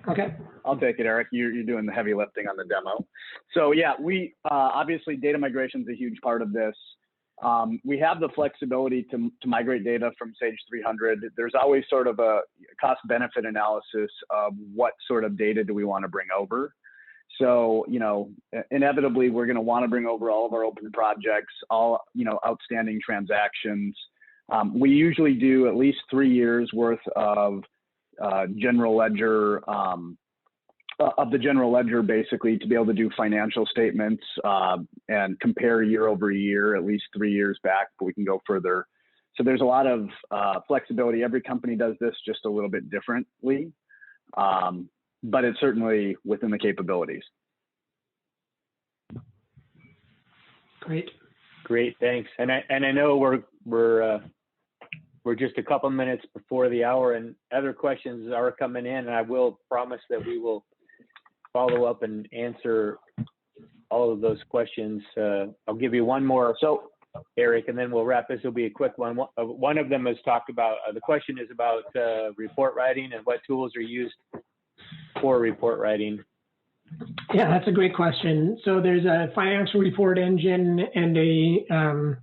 Okay. I'll take it, Eric. You're doing the heavy lifting on the demo. So yeah, we obviously data migration is a huge part of this. We have the flexibility to migrate data from Sage 300. There's always sort of a cost benefit analysis of what sort of data do we want to bring over. So, you know, inevitably we're going to want to bring over all of our open projects, all, you know, outstanding transactions. We usually do at least 3 years worth of general ledger, of the general ledger, basically, to be able to do financial statements and compare year over year, at least 3 years back, but we can go further. So there's a lot of flexibility. Every company does this just a little bit differently, but it's certainly within the capabilities. Great. Great, thanks. And I know we're just a couple minutes before the hour, and other questions are coming in, and I will promise that we will follow up and answer all of those questions. I'll give you one more, so Eric, and then we'll wrap. This will be a quick one. One of them is talked about, the question is about report writing and what tools are used for report writing. Yeah, that's a great question. So there's a financial report engine and a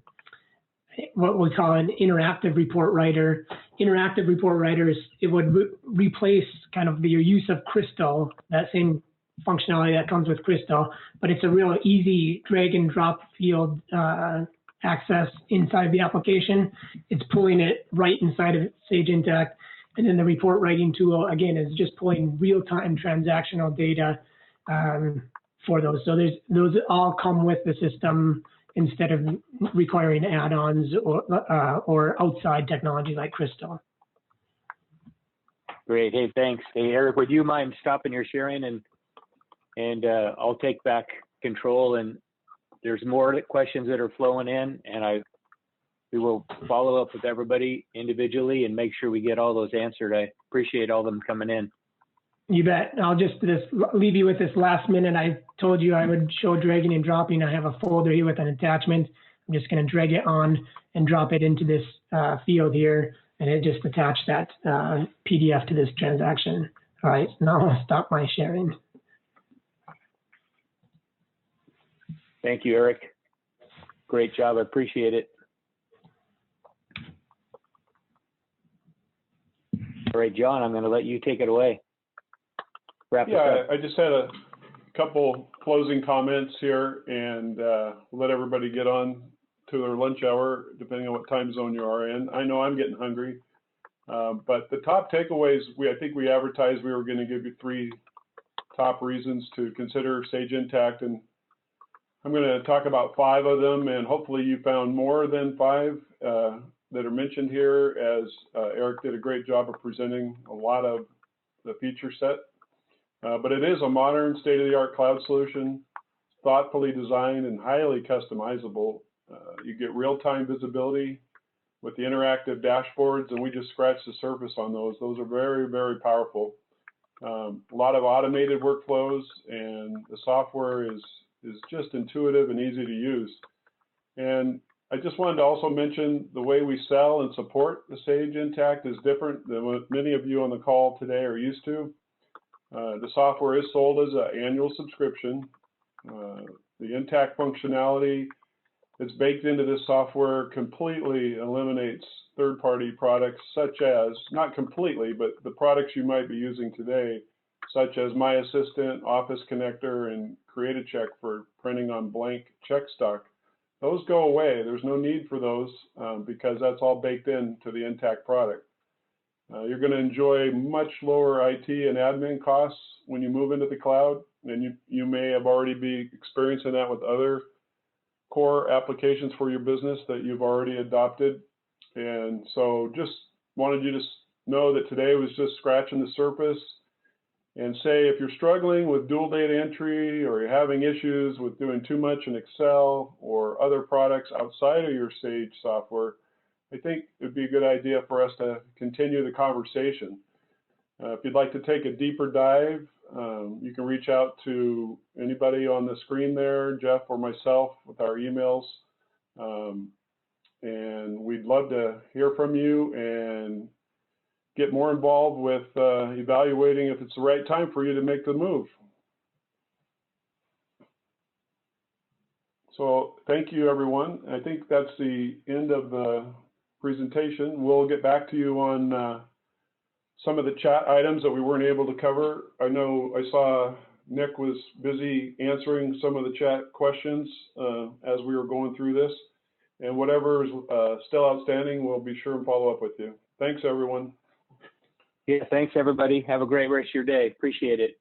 what we call an interactive report writer. Interactive report writers, it would replace kind of your use of Crystal, that same functionality that comes with Crystal, but it's a real easy drag and drop field access inside the application. It's pulling it right inside of Sage Intacct. And then the report writing tool, again, is just pulling real-time transactional data for those. So those all come with the system instead of requiring add-ons or outside technology like Crystal. Great. Hey, thanks. Hey, Eric, would you mind stopping your sharing and I'll take back control, and there's more questions that are flowing in, and we will follow up with everybody individually and make sure we get all those answered. I appreciate all of them coming in. You bet. I'll just leave you with this last minute. I told you I would show dragging and dropping. I have a folder here with an attachment. I'm just going to drag it on and drop it into this field here, and it just attached that PDF to this transaction. All right, now I'll stop my sharing. Thank you, Eric. Great job. I appreciate it. All right, John, I'm going to let you take it away. Wrap it up. I just had a couple closing comments here, and let everybody get on to their lunch hour, depending on what time zone you are in. I know I'm getting hungry, but the top takeaways, I think we advertised we were going to give you 3 top reasons to consider Sage Intacct, and I'm going to talk about 5 of them, and hopefully you found more than 5 that are mentioned here, as Eric did a great job of presenting a lot of the feature set. But it is a modern state-of-the-art cloud solution, thoughtfully designed and highly customizable. You get real-time visibility with the interactive dashboards, and we just scratched the surface on those. Those are very, very powerful. A lot of automated workflows, and the software is just intuitive and easy to use. And I just wanted to also mention the way we sell and support the Sage Intacct is different than what many of you on the call today are used to. The software is sold as an annual subscription. The Intacct functionality that's baked into this software completely eliminates third-party products, such as, not completely, but the products you might be using today, such as My Assistant, Office Connector, and Create a Check for printing on blank check stock. Those go away. There's no need for those because that's all baked into the Intacct product. You're going to enjoy much lower IT and admin costs when you move into the cloud, and you may have already be experiencing that with other core applications for your business that you've already adopted. And so just wanted you to know that today was just scratching the surface, and say if you're struggling with dual data entry, or you're having issues with doing too much in Excel or other products outside of your Sage software, I think it would be a good idea for us to continue the conversation. If you'd like to take a deeper dive, you can reach out to anybody on the screen there, Jeff or myself, with our emails. And we'd love to hear from you and get more involved with evaluating if it's the right time for you to make the move. So thank you, everyone. I think that's the end of the presentation. We'll get back to you on some of the chat items that we weren't able to cover. I know I saw Nick was busy answering some of the chat questions as we were going through this. And whatever is still outstanding, we'll be sure and follow up with you. Thanks, everyone. Yeah, thanks, everybody. Have a great rest of your day. Appreciate it.